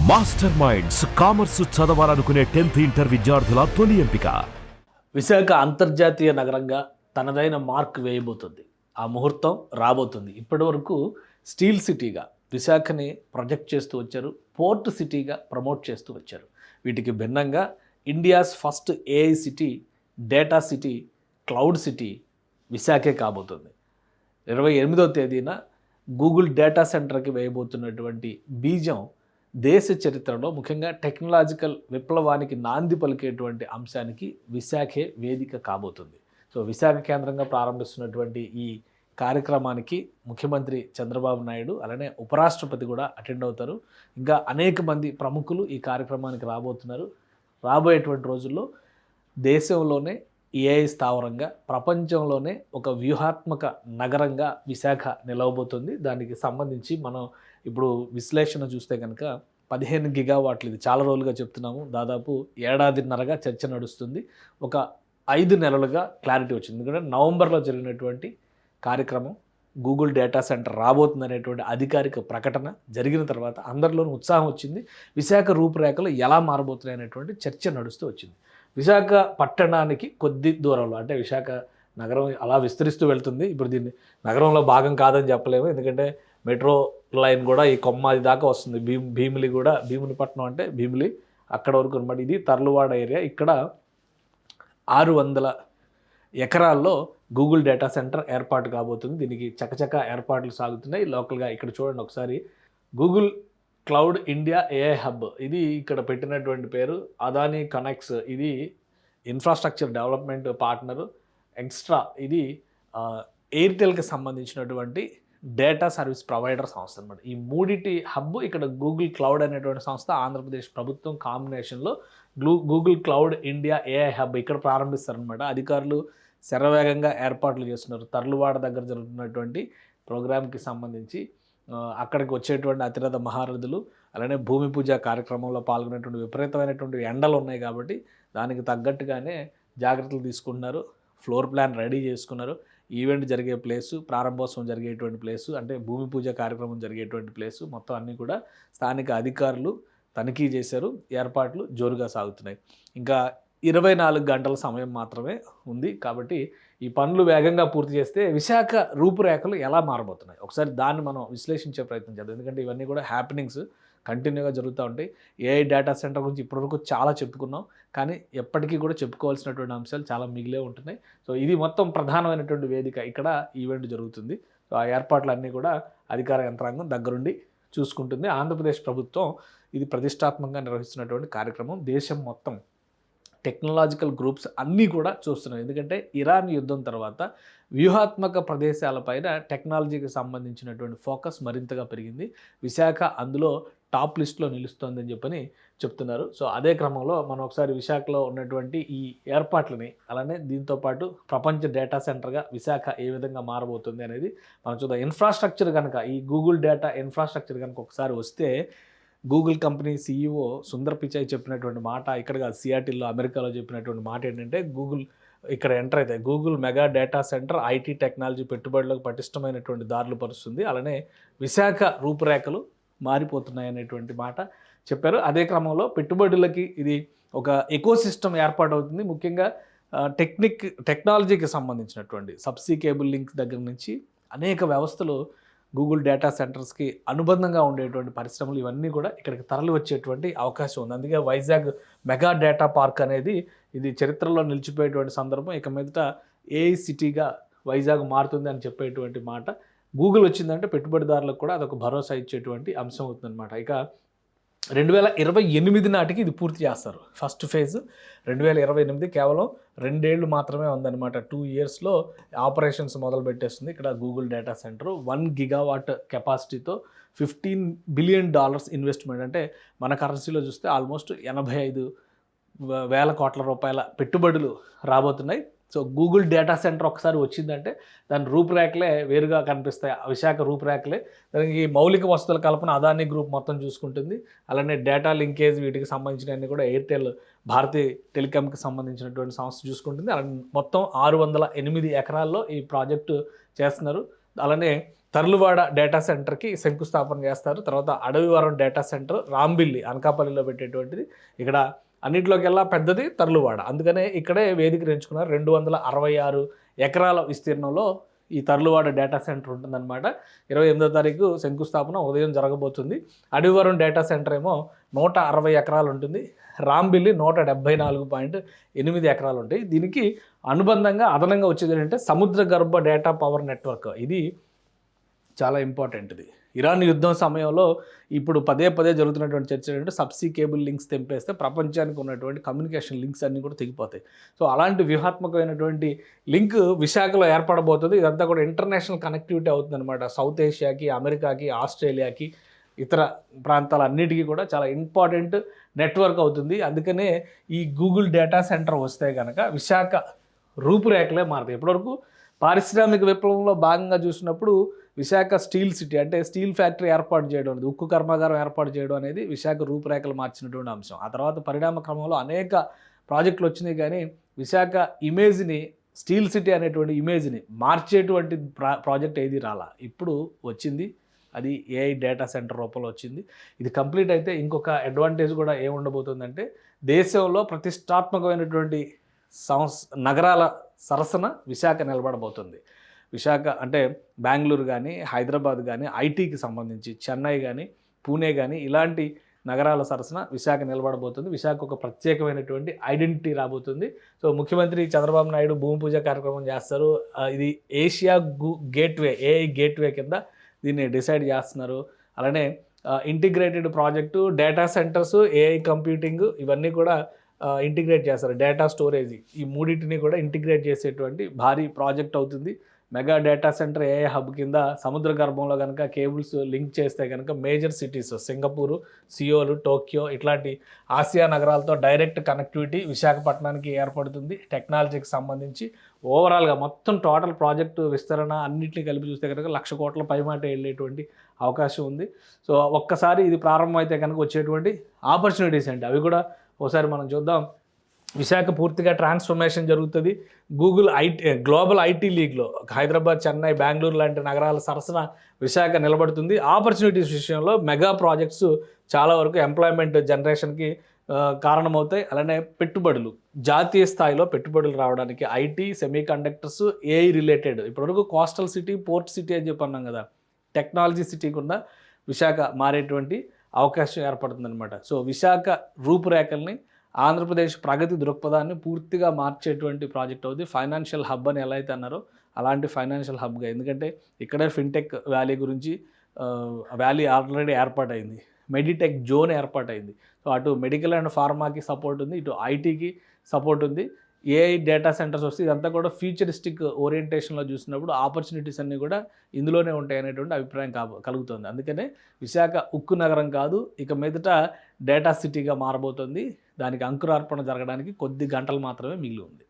Master minds commerce చదవాలనుకునే 10th inter విద్యార్థుల తొలి ఎంపిక. విశాఖ అంతర్జాతీయ నగరంగా తనదైన మార్క్ వేయబోతుంది. ఆ ముహూర్తం రాబోతుంది. ఇప్పటివరకు స్టీల్ సిటీగా విశాఖని ప్రొజెక్ట్ చేస్తూ వచ్చారు. పోర్ట్ సిటీగా ప్రమోట్ చేస్తూ వచ్చారు. వీటికి భిన్నంగా India's first AI city, data city, cloud city విశాఖే కాబోతుంది. 28వ తేదీన గూగుల్ డేటా సెంటర్కి వేయబోతున్నటువంటి బీజం దేశ చరిత్రలో ముఖ్యంగా టెక్నాలజికల్ విప్లవానికి నాంది పలికేటువంటి అంశానికి విశాఖే వేదిక కాబోతుంది. సో విశాఖ కేంద్రంగా ప్రారంభిస్తున్నటువంటి ఈ కార్యక్రమానికి ముఖ్యమంత్రి చంద్రబాబు నాయుడు అలానే ఉపరాష్ట్రపతి కూడా అటెండ్ అవుతారు. ఇంకా అనేక మంది ప్రముఖులు ఈ కార్యక్రమానికి రాబోతున్నారు. రాబోయేటువంటి రోజుల్లో దేశంలోనే ఏఐ స్థావరంగా, ప్రపంచంలోనే ఒక వ్యూహాత్మక నగరంగా విశాఖ నిలవబోతుంది. దానికి సంబంధించి మనం ఇప్పుడు విశ్లేషణ చూస్తే కనుక 15 గిగావాట్లు, ఇది చాలా రోజులుగా చెప్తున్నాము, దాదాపు ఏడాదిన్నరగా చర్చ నడుస్తుంది. ఒక 5 నెలలుగా క్లారిటీ వచ్చింది. ఎందుకంటే నవంబర్లో జరిగినటువంటి కార్యక్రమం గూగుల్ డేటా సెంటర్ రాబోతుంది అనేటువంటి అధికారిక ప్రకటన జరిగిన తర్వాత అందరిలోనూ ఉత్సాహం వచ్చింది. విశాఖ రూపురేఖలు ఎలా మారబోతున్నాయి అనేటువంటి చర్చ నడుస్తూ వచ్చింది. విశాఖ పట్టణానికి కొద్ది దూరంలో, అంటే విశాఖ నగరం అలా విస్తరిస్తూ వెళ్తుంది. ఇప్పుడు దీన్ని నగరంలో భాగం కాదని చెప్పలేము, ఎందుకంటే మెట్రో లైన్ కూడా ఈ కొమ్మాది దాకా వస్తుంది. భీమిలి కూడా, భీమునిపట్నం అంటే భీమిలి అక్కడ వరకు అనమాట. ఇది తర్లువాడ ఏరియా. ఇక్కడ 600 ఎకరాల్లో గూగుల్ డేటా సెంటర్ ఏర్పాటు కాబోతుంది. దీనికి చకచక ఏర్పాట్లు సాగుతున్నాయి లోకల్గా. ఇక్కడ చూడండి ఒకసారి, Google cloud India AI hub, ఇది ఇక్కడ పెట్టినటువంటి పేరు. అదానీ కనెక్ట్స్, ఇది ఇన్ఫ్రాస్ట్రక్చర్ డెవలప్మెంట్ పార్ట్నరు. ఎక్స్ట్రా, ఇది ఎయిర్టెల్కి సంబంధించినటువంటి డేటా సర్వీస్ ప్రొవైడర్ సంస్థ అనమాట. ఈ మూడిటి హబ్ ఇక్కడ గూగుల్ క్లౌడ్ అనేటువంటి సంస్థ, ఆంధ్రప్రదేశ్ ప్రభుత్వం కాంబినేషన్లో Google cloud India AI hub ఇక్కడ ప్రారంభిస్తారనమాట. అధికారులు శరవేగంగా ఏర్పాట్లు చేస్తున్నారు. తర్లువాడ దగ్గర జరుగుతున్నటువంటి ప్రోగ్రామ్కి సంబంధించి అక్కడికి వచ్చేటువంటి అతిరథ మహారథులు అలానే భూమి పూజ కార్యక్రమంలో పాల్గొనేటువంటి విపరీతమైనటువంటి ఎండలు ఉన్నాయి కాబట్టి దానికి తగ్గట్టుగానే జాగ్రత్తలు తీసుకుంటున్నారు. ఫ్లోర్ ప్లాన్ రెడీ చేసుకున్నారు. ఈవెంట్ జరిగే ప్లేసు, ప్రారంభోత్సవం జరిగేటువంటి ప్లేసు, అంటే భూమి పూజ కార్యక్రమం జరిగేటువంటి ప్లేసు మొత్తం అన్నీ కూడా స్థానిక అధికారులు తనిఖీ చేశారు. ఏర్పాట్లు జోరుగా సాగుతున్నాయి. ఇంకా 24 గంటల సమయం మాత్రమే ఉంది కాబట్టి ఈ పనులు వేగంగా పూర్తి చేస్తే విశాఖ రూపురేఖలు ఎలా మారబోతున్నాయి ఒకసారి దాన్ని మనం విశ్లేషించే ప్రయత్నం చేద్దాం. ఎందుకంటే ఇవన్నీ కూడా హ్యాపెనింగ్స్ కంటిన్యూగా జరుగుతూ ఉంటాయి. ఏఐ డేటా సెంటర్ గురించి ఇప్పటివరకు చాలా చెప్పుకున్నాం, కానీ ఎప్పటికీ కూడా చెప్పుకోవాల్సినటువంటి అంశాలు చాలా మిగిలే ఉంటున్నాయి. సో ఇది మొత్తం ప్రధానమైనటువంటి వేదిక, ఇక్కడ ఈవెంట్ జరుగుతుంది. సో ఆ ఏర్పాట్లన్నీ కూడా అధికార యంత్రాంగం దగ్గరుండి చూసుకుంటుంది. ఆంధ్రప్రదేశ్ ప్రభుత్వం ఇది ప్రతిష్టాత్మకంగా నిర్వహిస్తున్నటువంటి కార్యక్రమం. దేశం మొత్తం టెక్నాలజికల్ గ్రూప్స్ అన్నీ కూడా చూస్తున్నాయి. ఎందుకంటే ఇరాన్ యుద్ధం తర్వాత వ్యూహాత్మక ప్రదేశాలపైన టెక్నాలజీకి సంబంధించినటువంటి ఫోకస్ మరింతగా పెరిగింది. విశాఖ అందులో టాప్ లిస్ట్లో నిలుస్తోందని చెప్పని చెప్తున్నారు. సో అదే క్రమంలో మనం ఒకసారి విశాఖలో ఉన్నటువంటి ఈ ఏర్పాట్లని, అలానే దీంతోపాటు ప్రపంచ డేటా సెంటర్గా విశాఖ ఏ విధంగా మారబోతుంది అనేది మనం చూద్దాం. ఇన్ఫ్రాస్ట్రక్చర్ కనుక, ఈ గూగుల్ డేటా ఇన్ఫ్రాస్ట్రక్చర్ కనుక ఒకసారి వస్తే, Google company CEO Sundar Pichai చెప్పినటువంటి మాట, ఇక్కడ సియాటిల్లో అమెరికాలో చెప్పినటువంటి మాట ఏంటంటే, గూగుల్ ఇక్కడ ఎంటర్ అయితే Google mega data centre IT technology పెట్టుబడులకు పటిష్టమైనటువంటి దారులు పరుస్తుంది, అలానే విశాఖ రూపురేఖలు మారిపోతున్నాయి అనేటువంటి మాట చెప్పారు. అదే క్రమంలో పెట్టుబడులకి ఇది ఒక ఎకోసిస్టమ్ ఏర్పాటు అవుతుంది. ముఖ్యంగా టెక్నాలజీకి సంబంధించినటువంటి సబ్సీ కేబుల్ లింక్స్ దగ్గర నుంచి అనేక వ్యవస్థలు గూగుల్ డేటా సెంటర్స్కి అనుబంధంగా ఉండేటువంటి పరిశ్రమలు ఇవన్నీ కూడా ఇక్కడికి తరలి వచ్చేటువంటి అవకాశం ఉంది. అందుకే వైజాగ్ మెగా డేటా పార్క్ అనేది ఇది చరిత్రలో నిలిచిపోయేటువంటి సందర్భం. ఇక మీదట ఏఐ సిటీగా వైజాగ్ మారుతుంది అని చెప్పేటువంటి మాట. గూగుల్ వచ్చిందంటే పెట్టుబడిదారులకు కూడా అదొక భరోసా ఇచ్చేటువంటి అంశం అవుతుందన్నమాట. ఇక 2028 నాటికి ఇది పూర్తి చేస్తారు. ఫస్ట్ ఫేజ్ 2028, కేవలం 2 ఏళ్ళు మాత్రమే ఉందన్నమాట. 2 ఇయర్స్లో ఆపరేషన్స్ మొదలు పెట్టేస్తుంది ఇక్కడ గూగుల్ డేటా సెంటర్. 1 గిగావాట్ కెపాసిటీతో $15 బిలియన్ ఇన్వెస్ట్మెంట్, అంటే మన కరెన్సీలో చూస్తే ఆల్మోస్ట్ 85,000 కోట్ల రూపాయల పెట్టుబడులు రాబోతున్నాయి. సో గూగుల్ డేటా సెంటర్ ఒకసారి వచ్చిందంటే దాని రూపురేఖలే వేరుగా కనిపిస్తాయి. విశాఖ రూపురేఖలే. దానికి మౌలిక వసతుల కల్పన అదానీ గ్రూప్ మొత్తం చూసుకుంటుంది. అలానే డేటా లింకేజ్ వీటికి సంబంధించినవన్నీ కూడా ఎయిర్టెల్, భారతీ టెలికాంకి సంబంధించినటువంటి సంస్థ చూసుకుంటుంది. అలా మొత్తం 608 ఎకరాల్లో ఈ ప్రాజెక్టు చేస్తున్నారు. అలానే తర్లువాడ డేటా సెంటర్కి శంకుస్థాపన చేస్తారు. తర్వాత అడవివరం డేటా సెంటర్ రాంబిల్లి అనకాపల్లిలో పెట్టేటువంటిది. ఇక్కడ అన్నింటిలోకెల్లా పెద్దది తర్లువాడ, అందుకనే ఇక్కడే వేదిక ఎంచుకున్నారు. 266 ఎకరాల విస్తీర్ణంలో ఈ తర్లువాడ డేటా సెంటర్ ఉంటుందన్నమాట. 28వ తారీఖు శంకుస్థాపన ఉదయం జరగబోతుంది. అడవివరం డేటా సెంటర్ ఏమో 160 ఎకరాలు ఉంటుంది. రాంబిల్లి 176.8 ఎకరాలు ఉంటాయి. దీనికి అనుబంధంగా అదనంగా వచ్చేది ఏంటంటే సముద్ర గర్భ డేటా పవర్ నెట్వర్క్. ఇది చాలా ఇంపార్టెంట్. ఇది ఇరాన్ యుద్ధం సమయంలో ఇప్పుడు పదే జరుగుతున్నటువంటి చర్చ ఏంటంటే సబ్సీ కేబుల్ లింక్స్ తెంపేస్తే ప్రపంచానికి ఉన్నటువంటి కమ్యూనికేషన్ లింక్స్ అన్నీ కూడా తెగిపోతాయి. సో అలాంటి వ్యూహాత్మకమైనటువంటి లింక్ విశాఖలో ఏర్పడబోతుంది. ఇదంతా కూడా ఇంటర్నేషనల్ కనెక్టివిటీ అవుతుంది అనమాట. సౌత్ ఏషియాకి, అమెరికాకి, ఆస్ట్రేలియాకి, ఇతర ప్రాంతాలన్నిటికీ కూడా చాలా ఇంపార్టెంట్ నెట్వర్క్ అవుతుంది. అందుకనే ఈ గూగుల్ డేటా సెంటర్ వస్తే కనుక విశాఖ రూపురేఖలే మారుతాయి. ఇప్పటివరకు పారిశ్రామిక విప్లవంలో భాగంగా చూసినప్పుడు విశాఖ స్టీల్ సిటీ, అంటే స్టీల్ ఫ్యాక్టరీ ఏర్పాటు చేయడం అనేది, ఉక్కు కర్మాగారం ఏర్పాటు చేయడం అనేది విశాఖ రూపురేఖలు మార్చినటువంటి అంశం. ఆ తర్వాత పరిణామ క్రమంలో అనేక ప్రాజెక్టులు వచ్చినాయి, కానీ విశాఖ ఇమేజ్ని, స్టీల్ సిటీ అనేటువంటి ఇమేజ్ని మార్చేటువంటి ప్రాజెక్ట్ ఏది రాలా. ఇప్పుడు వచ్చింది, అది ఏఐ డేటా సెంటర్ రూపంలో వచ్చింది. ఇది కంప్లీట్ అయితే ఇంకొక అడ్వాంటేజ్ కూడా ఏముండబోతుందంటే దేశంలో ప్రతిష్టాత్మకమైనటువంటి నగరాల సరసన విశాఖ నిలబడబోతుంది. విశాఖ అంటే బెంగళూరు కానీ, హైదరాబాద్ కానీ, ఐటీకి సంబంధించి చెన్నై కానీ, పూణే కానీ ఇలాంటి నగరాల సరసన విశాఖ నిలబడబోతుంది. విశాఖ ఒక ప్రత్యేకమైనటువంటి ఐడెంటిటీ రాబోతుంది. సో ముఖ్యమంత్రి చంద్రబాబు నాయుడు భూమి పూజ కార్యక్రమం చేస్తారు. ఇది ఏషియా గేట్వే, ఏఐ గేట్వే కింద దీన్ని డిసైడ్ చేస్తున్నారు. అలానే integrated project, data centres, AI computing ఇవన్నీ కూడా ఇంటిగ్రేట్ చేస్తారు. డేటా స్టోరేజ్, ఈ మూడింటిని కూడా ఇంటిగ్రేట్ చేసేటువంటి భారీ ప్రాజెక్ట్ అవుతుంది. Mega data centre AI hub కింద సముద్ర గర్భంలో కనుక కేబుల్స్ లింక్ చేస్తే కనుక మేజర్ సిటీస్ సింగపూరు, సియోలు, టోక్యో ఇట్లాంటి ఆసియా నగరాలతో డైరెక్ట్ కనెక్టివిటీ విశాఖపట్నానికి ఏర్పడుతుంది. టెక్నాలజీకి సంబంధించి ఓవరాల్గా మొత్తం టోటల్ ప్రాజెక్టు విస్తరణ అన్నింటినీ కలిపి చూస్తే కనుక 1,00,000 కోట్ల పైమాట వెళ్ళేటువంటి అవకాశం ఉంది. సో ఒక్కసారి ఇది ప్రారంభమైతే కనుక వచ్చేటువంటి ఆపర్చునిటీస్ ఏంటి అవి కూడా ఒకసారి మనం చూద్దాం. విశాఖ పూర్తిగా ట్రాన్స్ఫర్మేషన్ జరుగుతుంది. గూగుల్ గ్లోబల్ ఐటీ లీగ్లో హైదరాబాద్, చెన్నై, బెంగళూరు లాంటి నగరాల సరసన విశాఖ నిలబడుతుంది. ఆపర్చునిటీస్ విషయంలో మెగా ప్రాజెక్ట్స్ చాలా వరకు ఎంప్లాయ్మెంట్ జనరేషన్కి కారణమవుతాయి. అలానే పెట్టుబడులు, జాతీయ స్థాయిలో పెట్టుబడులు రావడానికి IT, semi conductors, AI related, ఇప్పటివరకు కోస్టల్ సిటీ, పోర్ట్ సిటీ అని చెప్పి అన్నాం కదా, టెక్నాలజీ సిటీ కూడా విశాఖ మారేటువంటి అవకాశం ఏర్పడుతుందన్నమాట. సో విశాఖ రూపురేఖల్ని, ఆంధ్రప్రదేశ్ ప్రగతి దృక్పథాన్ని పూర్తిగా మార్చేటువంటి ప్రాజెక్ట్ అవుతుంది. ఫైనాన్షియల్ హబ్ అని ఎలా అయితే అన్నారో అలాంటి ఫైనాన్షియల్ హబ్గా, ఎందుకంటే ఇక్కడే ఫిన్టెక్ వ్యాలీ గురించి వ్యాలీ ఆల్రెడీ ఏర్పాటైంది, మెడిటెక్ జోన్ ఏర్పాటైంది. సో అటు మెడికల్ అండ్ ఫార్మాకి సపోర్ట్ ఉంది, ఇటు ఐటీకి సపోర్ట్ ఉంది. ఏఐ డేటా సెంటర్స్ వస్తే ఇదంతా కూడా ఫ్యూచరిస్టిక్ ఓరియంటేషన్లో చూసినప్పుడు ఆపర్చునిటీస్ అన్నీ కూడా ఇందులోనే ఉంటాయి అనేటువంటి అభిప్రాయం కలుగుతుంది. అందుకనే విశాఖ ఉక్కు నగరం కాదు, ఇక మీదట డేటా సిటీగా మారబోతుంది. దానికి అంకురార్పణ జరగడానికి కొద్ది గంటలు మాత్రమే మిగిలి ఉంది.